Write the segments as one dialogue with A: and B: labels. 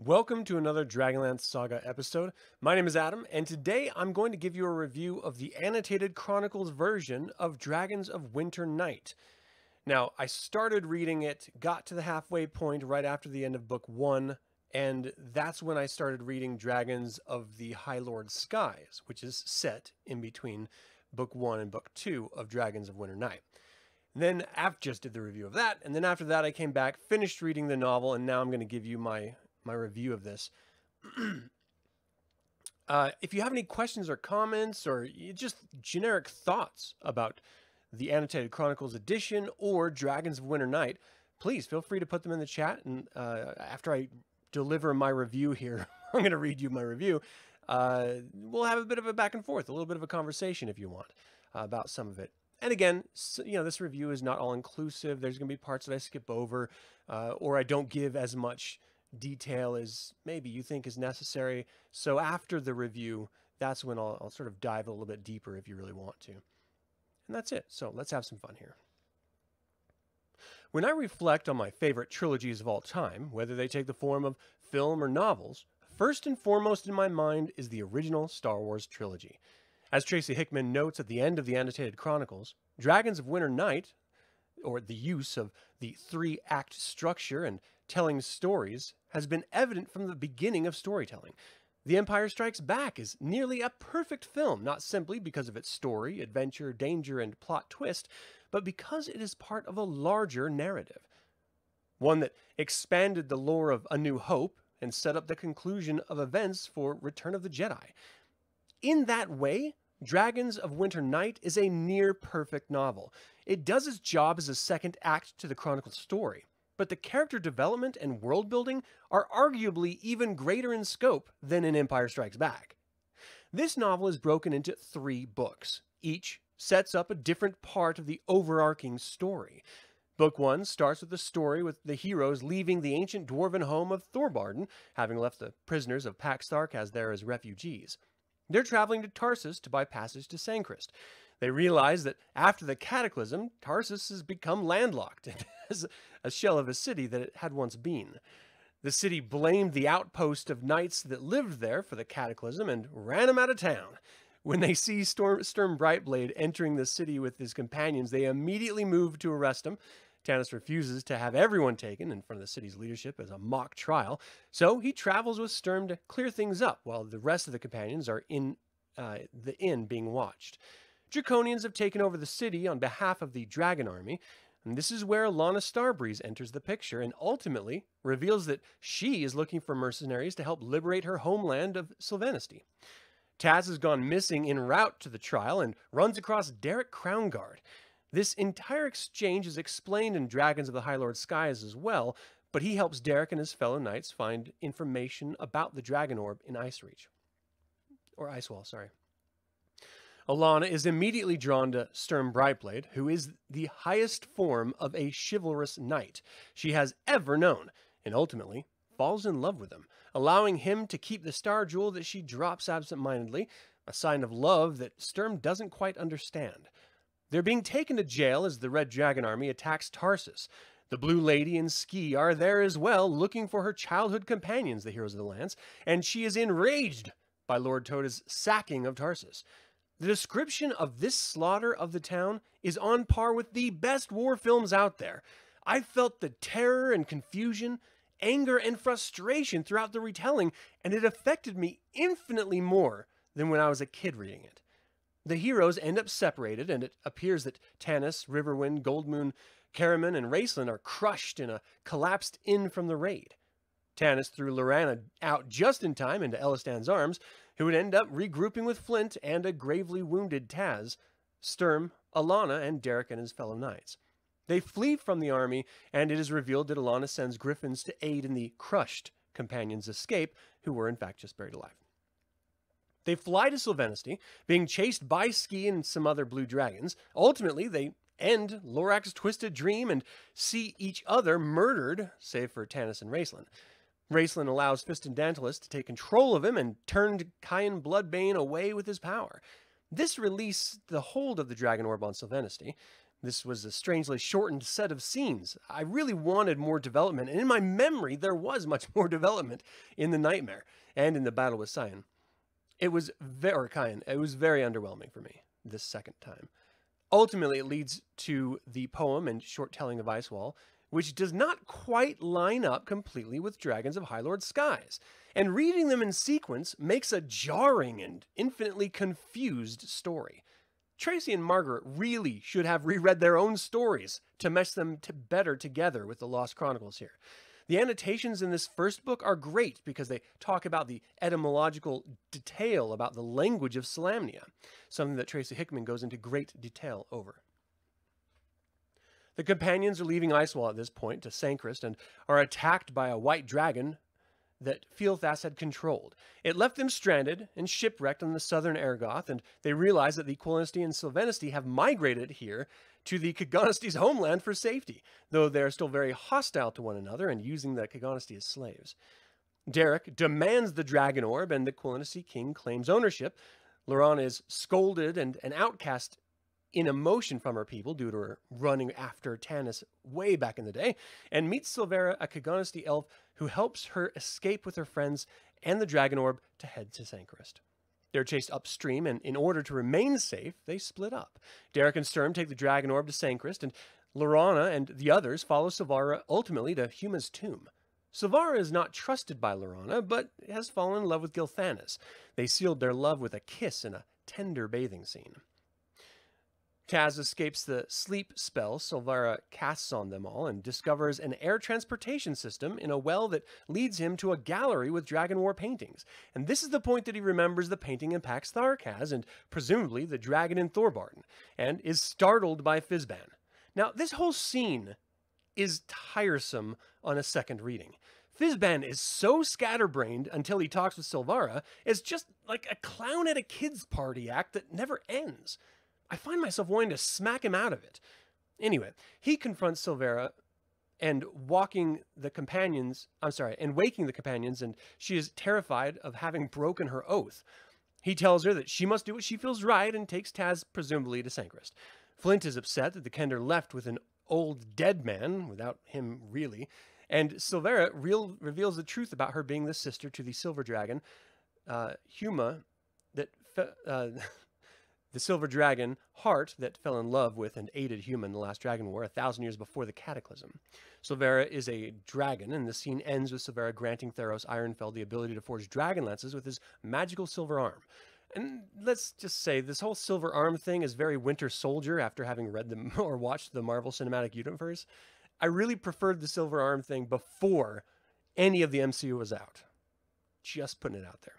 A: Welcome to another Dragonlance Saga episode. My name is Adam, and today I'm going to give you a review of the Annotated Chronicles version of Dragons of Winter Night. Now, I started reading it, got to the halfway point right after the end of Book 1, and that's when I started reading Dragons of the High Lord Skies, which is set in between Book 1 and Book 2 of Dragons of Winter Night. And then just did the review of that, and then after that I came back, finished reading the novel, and now I'm going to give you my review of this. If you have any questions or comments or just generic thoughts about the Annotated Chronicles edition or Dragons of Winter Night, please feel free to put them in the chat. And after I deliver my review here, I'm going to read you my review. We'll have a bit of a back and forth, a little bit of a conversation if you want about some of it. And again, this review is not all inclusive. There's going to be parts that I skip over or I don't give as much detail as maybe you think is necessary. So after the review, that's when I'll sort of dive a little bit deeper if you really want to. And that's it. So let's have some fun here. When I reflect on my favorite trilogies of all time, whether they take the form of film or novels, first and foremost in my mind is the original Star Wars trilogy. As Tracy Hickman notes at the end of the Annotated Chronicles, Dragons of Winter Night, or the use of the three-act structure and telling stories, has been evident from the beginning of storytelling. The Empire Strikes Back is nearly a perfect film, not simply because of its story, adventure, danger, and plot twist, but because it is part of a larger narrative. One that expanded the lore of A New Hope and set up the conclusion of events for Return of the Jedi. In that way, Dragons of Winter Night is a near-perfect novel. It does its job as a second act to the Chronicles story, but the character development and world building are arguably even greater in scope than in Empire Strikes Back. This novel is broken into 3 books. Each sets up a different part of the overarching story. Book 1 starts with the story with the heroes leaving the ancient dwarven home of Thorbarden, having left the prisoners of Pax Tharkaz there as refugees. They're traveling to Tarsus to buy passage to Sanchrist. They realize that after the Cataclysm, Tarsus has become landlocked and has a shell of a city that it had once been. The city blamed the outpost of knights that lived there for the Cataclysm and ran them out of town. When they see Sturm Brightblade entering the city with his companions, they immediately move to arrest him. Tanis refuses to have everyone taken in front of the city's leadership as a mock trial, so he travels with Sturm to clear things up while the rest of the companions are in the inn being watched. Draconians have taken over the city on behalf of the Dragon Army, and this is where Lana Starbreeze enters the picture and ultimately reveals that she is looking for mercenaries to help liberate her homeland of Sylvanesty. Taz has gone missing en route to the trial and runs across Derek Crownguard. This entire exchange is explained in Dragons of the High Lord Skies as well, but he helps Derek and his fellow knights find information about the Dragon Orb in Icereach. Or Icewall, sorry. Alana is immediately drawn to Sturm Brightblade, who is the highest form of a chivalrous knight she has ever known, and ultimately falls in love with him, allowing him to keep the star jewel that she drops absentmindedly, a sign of love that Sturm doesn't quite understand. They're being taken to jail as the Red Dragon Army attacks Tarsus. The Blue Lady and Ski are there as well, looking for her childhood companions, the Heroes of the Lance, and she is enraged by Lord Toda's sacking of Tarsus. The description of this slaughter of the town is on par with the best war films out there. I felt the terror and confusion, anger and frustration throughout the retelling, and it affected me infinitely more than when I was a kid reading it. The heroes end up separated, and it appears that Tanis, Riverwind, Goldmoon, Caraman, and Raistlin are crushed in a collapsed inn from the raid. Tanis threw Lorana out just in time into Elistan's arms, who would end up regrouping with Flint and a gravely wounded Taz, Sturm, Alana, and Derek and his fellow knights. They flee from the army, and it is revealed that Alana sends griffins to aid in the crushed companions' escape, who were in fact just buried alive. They fly to Sylvanesty, being chased by Ski and some other blue dragons. Ultimately, they end Lorak's twisted dream and see each other murdered, save for Tanis and Raistlin. Raistlin allows Fistandantilus to take control of him and turned Cyan Bloodbane away with his power. This released the hold of the Dragon Orb on Sylvanesty, This was a strangely shortened set of scenes. I really wanted more development, and in my memory, there was much more development in the Nightmare and in the battle with Cyan. It was very underwhelming for me this second time. Ultimately, it leads to the poem and short telling of Icewall, which does not quite line up completely with Dragons of Highlord Skies, and reading them in sequence makes a jarring and infinitely confused story. Tracy and Margaret really should have reread their own stories to mesh them better together with the Lost Chronicles here. The annotations in this first book are great because they talk about the etymological detail about the language of Solamnia, something that Tracy Hickman goes into great detail over. The companions are leaving Icewall at this point to Sancrist and are attacked by a white dragon that Fealthas had controlled. It left them stranded and shipwrecked on the southern Ergoth, and they realize that the Quillinesty and Sylvanesty have migrated here to the Kagonisty's homeland for safety, though they are still very hostile to one another and using the Kagonisti as slaves. Derek demands the Dragon Orb, and the Quillinesty king claims ownership. Laurana is scolded and an outcast in emotion from her people due to her running after Tanis way back in the day, and meets Silvera, a Kagonisti elf who helps her escape with her friends and the Dragon Orb to head to Sancrist. They're chased upstream, and in order to remain safe, they split up. Derek and Sturm take the Dragon Orb to Sancrist, and Laurana and the others follow Silvara ultimately to Huma's tomb. Silvara is not trusted by Laurana, but has fallen in love with Gilthanas. They sealed their love with a kiss in a tender bathing scene. Taz escapes the sleep spell Silvara casts on them all and discovers an air transportation system in a well that leads him to a gallery with Dragon War paintings. And this is the point that he remembers the painting in Pax Tharkaz and presumably the dragon in Thorbarton, and is startled by Fizban. Now, this whole scene is tiresome on a second reading. Fizban is so scatterbrained until he talks with Silvara, it's just like a clown at a kid's party act that never ends. I find myself wanting to smack him out of it. Anyway, he confronts Silvera and waking the companions, and she is terrified of having broken her oath. He tells her that she must do what she feels right and takes Taz presumably to Sancrist. Flint is upset that the Kender left with an old dead man, without him really, and Silvera reveals the truth about her being the sister to the Silver Dragon, Huma, the Silver Dragon, Heart, that fell in love with and aided Huma in the last Dragon War 1,000 years before the Cataclysm. Silvera is a dragon, and the scene ends with Silvera granting Theros Ironfell the ability to forge dragon lances with his magical silver arm. And let's just say, this whole silver arm thing is very Winter Soldier after having read or watched the Marvel Cinematic Universe. I really preferred the silver arm thing before any of the MCU was out. Just putting it out there.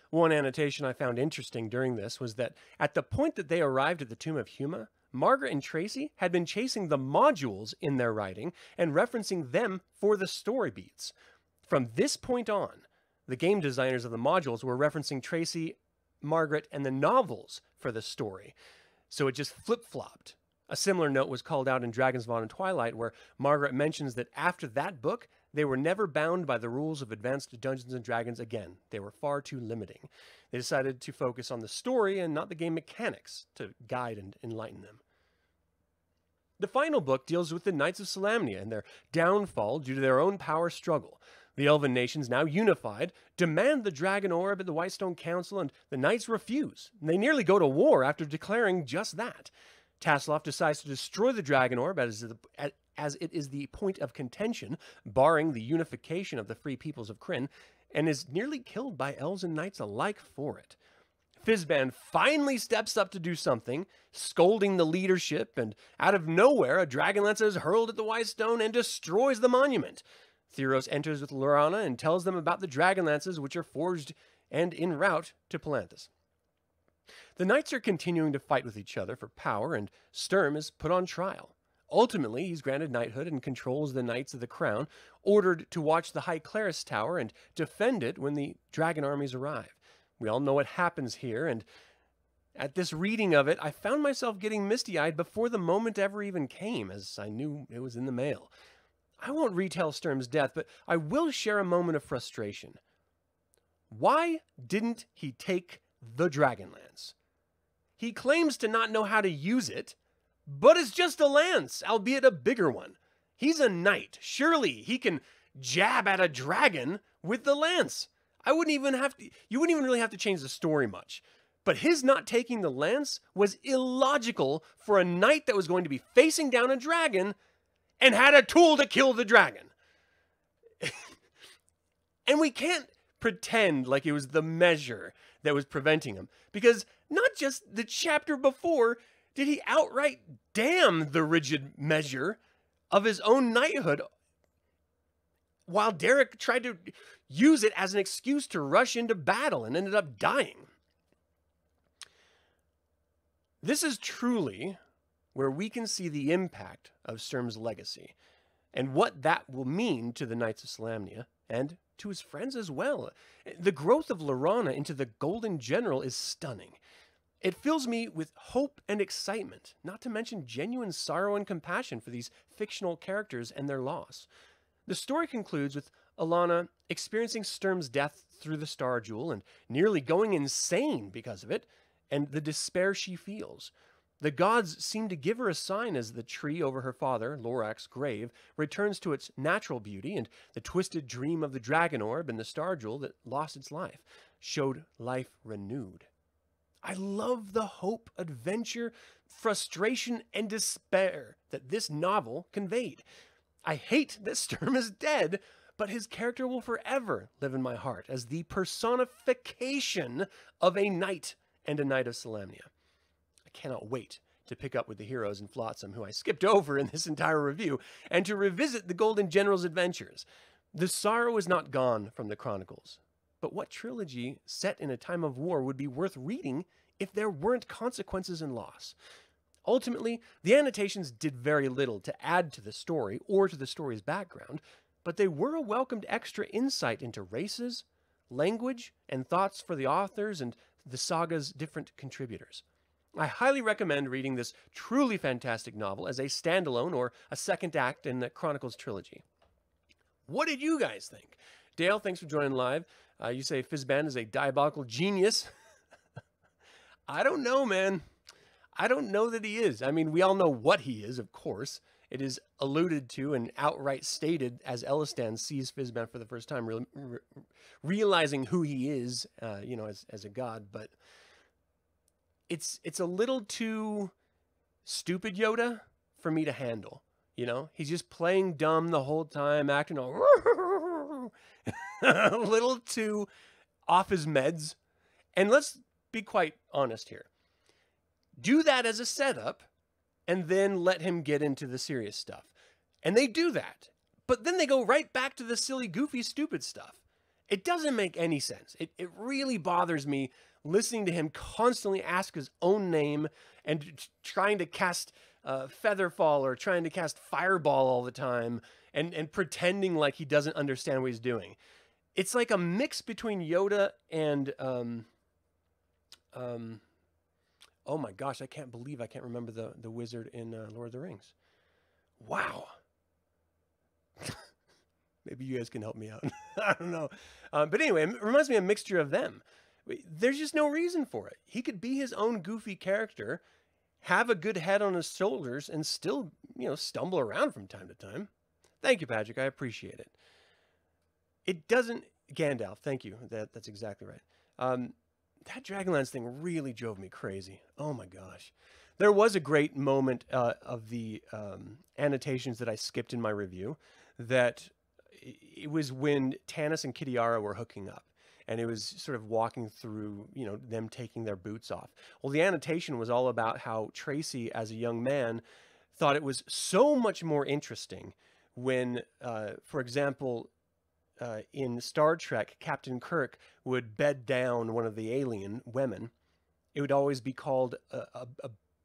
A: One annotation I found interesting during this was that at the point that they arrived at the tomb of Huma, Margaret and Tracy had been chasing the modules in their writing and referencing them for the story beats. From this point on, the game designers of the modules were referencing Tracy, Margaret, and the novels for the story. So it just flip-flopped. A similar note was called out in Dragonsvaughn and Twilight, where Margaret mentions that after that book, they were never bound by the rules of Advanced Dungeons & Dragons again. They were far too limiting. They decided to focus on the story and not the game mechanics to guide and enlighten them. The final book deals with the Knights of Solamnia and their downfall due to their own power struggle. The Elven nations, now unified, demand the Dragon Orb at the Whitestone Council, and the Knights refuse. They nearly go to war after declaring just that. Tasloff decides to destroy the Dragon Orb as it is the point of contention, barring the unification of the free peoples of Krynn, and is nearly killed by elves and knights alike for it. Fizban finally steps up to do something, scolding the leadership, and out of nowhere, a dragon lance is hurled at the Whitestone and destroys the monument. Theros enters with Laurana and tells them about the dragon lances, which are forged and en route to Palanthas. The knights are continuing to fight with each other for power, and Sturm is put on trial. Ultimately, he's granted knighthood and controls the Knights of the Crown, ordered to watch the High Clerist's Tower and defend it when the dragon armies arrive. We all know what happens here, and at this reading of it, I found myself getting misty-eyed before the moment ever even came, as I knew it was in the mail. I won't retell Sturm's death, but I will share a moment of frustration. Why didn't he take the Dragonlance? He claims to not know how to use it, But it's just a lance, albeit a bigger one. He's a knight. Surely he can jab at a dragon with the lance. You wouldn't even really have to change the story much. But his not taking the lance was illogical for a knight that was going to be facing down a dragon and had a tool to kill the dragon. And we can't pretend like it was the measure that was preventing him, because not just the chapter before did he outright damn the rigid measure of his own knighthood, while Derek tried to use it as an excuse to rush into battle and ended up dying. This is truly where we can see the impact of Sturm's legacy and what that will mean to the Knights of Solamnia and to his friends as well. The growth of Laurana into the Golden General is stunning. It fills me with hope and excitement, not to mention genuine sorrow and compassion for these fictional characters and their loss. The story concludes with Alanna experiencing Sturm's death through the Star Jewel and nearly going insane because of it, and the despair she feels. The gods seem to give her a sign as the tree over her father, Lorak's grave, returns to its natural beauty, and the twisted dream of the dragon orb and the Star Jewel that lost its life showed life renewed. I love the hope, adventure, frustration, and despair that this novel conveyed. I hate that Sturm is dead, but his character will forever live in my heart as the personification of a knight and a Knight of Solamnia. I cannot wait to pick up with the heroes in Flotsam, who I skipped over in this entire review, and to revisit the Golden General's adventures. The sorrow is not gone from the Chronicles, but what trilogy set in a time of war would be worth reading if there weren't consequences and loss? Ultimately, the annotations did very little to add to the story or to the story's background, but they were a welcomed extra insight into races, language, and thoughts for the authors and the saga's different contributors. I highly recommend reading this truly fantastic novel as a standalone or a second act in the Chronicles trilogy. What did you guys think? Dale, thanks for joining live. You say Fizban is a diabolical genius. I don't know, man. I don't know that he is. I mean, we all know what he is, of course. It is alluded to and outright stated as Elistan sees Fizban for the first time, realizing who he is, as a god. But it's a little too stupid Yoda for me to handle. You know, he's just playing dumb the whole time, acting all a little too off his meds. And let's be quite honest here. Do that as a setup, and then let him get into the serious stuff. And they do that. But then they go right back to the silly, goofy, stupid stuff. It doesn't make any sense. It really bothers me listening to him constantly ask his own name and trying to cast Featherfall or trying to cast Fireball all the time and pretending like he doesn't understand what he's doing. It's like a mix between Yoda and... oh my gosh, I can't believe I can't remember the wizard in Lord of the Rings. Wow. Maybe you guys can help me out. I don't know. But anyway, it reminds me of a mixture of them. There's just no reason for it. He could be his own goofy character, have a good head on his shoulders, and still, stumble around from time to time. Thank you, Patrick. I appreciate it. It doesn't... Gandalf, thank you. That's exactly right. That Dragonlance thing really drove me crazy. Oh my gosh. There was a great moment of the annotations that I skipped in my review, that it was when Tanis and Kitiara were hooking up, and it was sort of walking through, them taking their boots off. Well, the annotation was all about how Tracy, as a young man, thought it was so much more interesting when, for example, in Star Trek, Captain Kirk would bed down one of the alien women. It would always be called a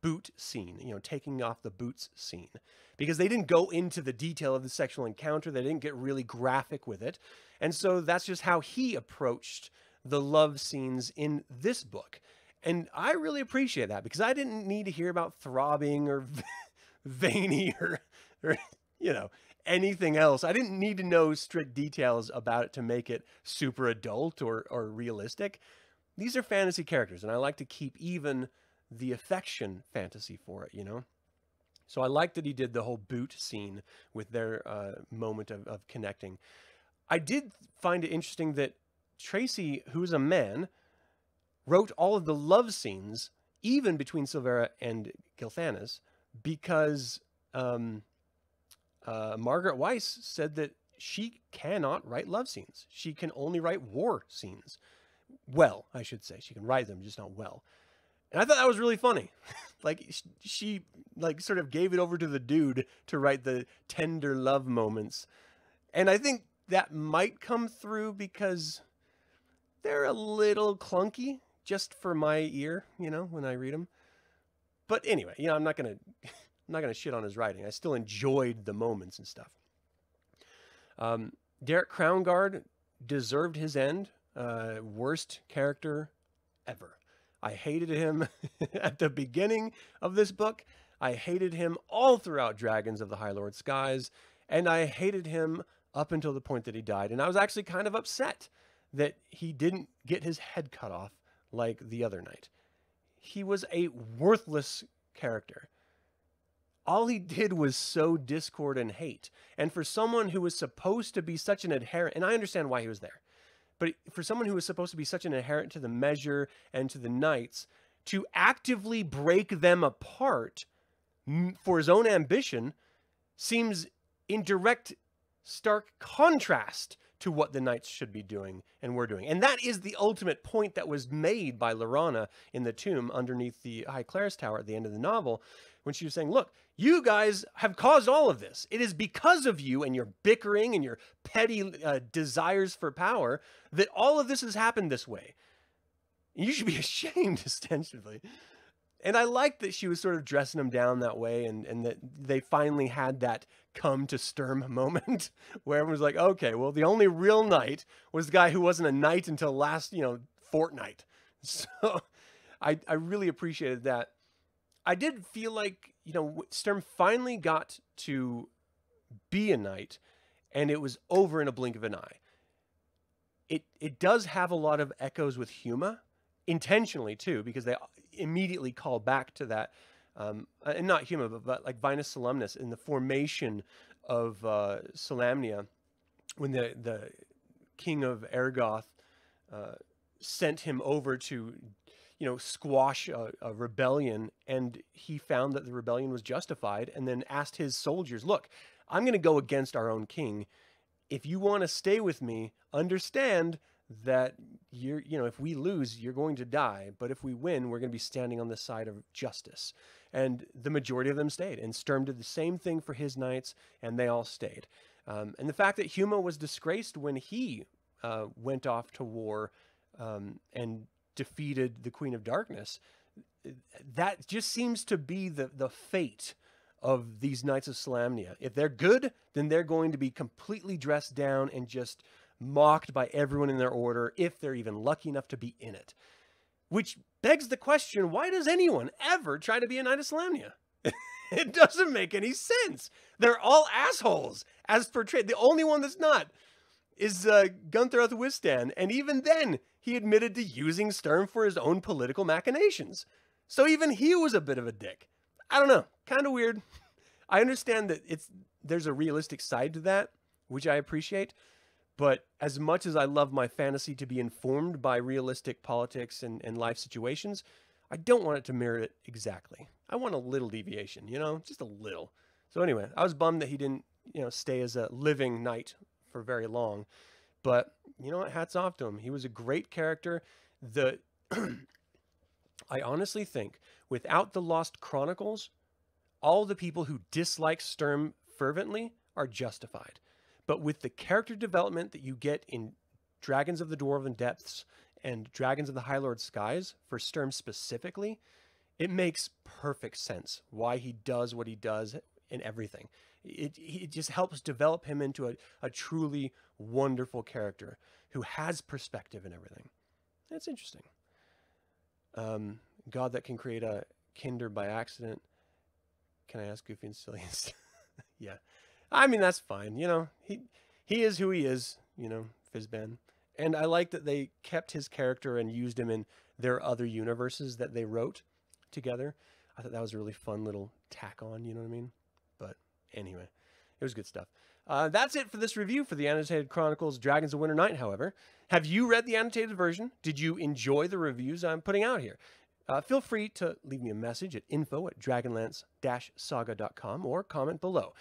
A: boot scene, taking off the boots scene, because they didn't go into the detail of the sexual encounter. They didn't get really graphic with it. And so that's just how he approached the love scenes in this book. And I really appreciate that, because I didn't need to hear about throbbing or veiny or anything else. I didn't need to know strict details about it to make it super adult or realistic. These are fantasy characters, and I like to keep even the affection fantasy for it, So I like that he did the whole boot scene with their moment of connecting. I did find it interesting that Tracy, who's a man, wrote all of the love scenes, even between Silvera and Gilthanas, because Margaret Weiss said that she cannot write love scenes. She can only write war scenes. Well, I should say. She can write them, just not well. And I thought that was really funny. Like she like sort of gave it over to the dude to write the tender love moments. And I think that might come through because they're a little clunky just for my ear, when I read them. But anyway, I'm not going to shit on his writing. I still enjoyed the moments and stuff. Derek Crownguard deserved his end. Worst character ever. I hated him at the beginning of this book. I hated him all throughout Dragons of the High Lord Skies. And I hated him up until the point that he died. And I was actually kind of upset that he didn't get his head cut off like the other knight. He was a worthless character. All he did was sow discord and hate. And for someone who was supposed to be such an adherent, and I understand why he was there, but for someone who was supposed to be such an adherent to the measure and to the knights, to actively break them apart for his own ambition seems in direct, stark contrast to what the knights should be doing and were doing. And that is the ultimate point that was made by Laurana in the tomb underneath the High Clerist's Tower at the end of the novel, when she was saying, look, you guys have caused all of this. It is because of you and your bickering and your petty desires for power that all of this has happened this way. You should be ashamed, ostensibly. And I liked that she was sort of dressing him down that way, and that they finally had that come to Sturm moment where everyone was like, okay, well, the only real knight was the guy who wasn't a knight until last, fortnight. So I really appreciated that. I did feel like, Sturm finally got to be a knight, and it was over in a blink of an eye. It does have a lot of echoes with Huma, intentionally too, because they immediately call back to that, and not Huma, but like Vinus Solemnis in the formation of Solamnia, when the king of Ergoth sent him over to squash a rebellion, and he found that the rebellion was justified, and then asked his soldiers, look, I'm going to go against our own king. If you want to stay with me, understand that if we lose, you're going to die. But if we win, we're going to be standing on the side of justice. And the majority of them stayed. And Sturm did the same thing for his knights, and they all stayed. And the fact that Huma was disgraced when he went off to war and defeated the Queen of Darkness, that just seems to be the fate of these Knights of Solamnia. If they're good, then they're going to be completely dressed down and just mocked by everyone in their order, if they're even lucky enough to be in it. Which begs the question, why does anyone ever try to be a Knight of Solamnia? It doesn't make any sense. They're all assholes, as portrayed. The only one that's not is Gunther of the Wistan, and even then, he admitted to using Sturm for his own political machinations. So even he was a bit of a dick. I don't know, kind of weird. I understand that there's a realistic side to that, which I appreciate. But as much as I love my fantasy to be informed by realistic politics and life situations, I don't want it to mirror it exactly. I want a little deviation, just a little. So anyway, I was bummed that he didn't, stay as a living knight for very long. But you know what? Hats off to him. He was a great character. I honestly think without the Lost Chronicles, all the people who dislike Sturm fervently are justified. But with the character development that you get in Dragons of the Dwarven Depths and Dragons of the High Lord Skies, for Sturm specifically, it makes perfect sense why he does what he does in everything. It just helps develop him into a truly wonderful character who has perspective and everything. That's interesting. God that can create a Kinder by accident. Can I ask Goofy and Silliest? Yeah. I mean, that's fine. He is who he is, Fizban. And I like that they kept his character and used him in their other universes that they wrote together. I thought that was a really fun little tack on, you know what I mean? But anyway, it was good stuff. That's it for this review for the Annotated Chronicles Dragons of Winter Night, however. Have you read the annotated version? Did you enjoy the reviews I'm putting out here? Feel free to leave me a message at info@dragonlance-saga.com or comment below.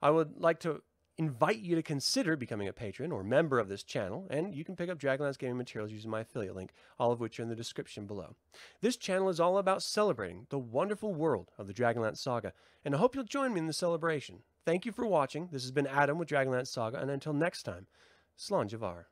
A: I would like to invite you to consider becoming a patron or member of this channel, and you can pick up Dragonlance gaming materials using my affiliate link, all of which are in the description below. This channel is all about celebrating the wonderful world of the Dragonlance Saga, and I hope you'll join me in the celebration. Thank you for watching. This has been Adam with Dragonlance Saga, and until next time, Slán Jafar.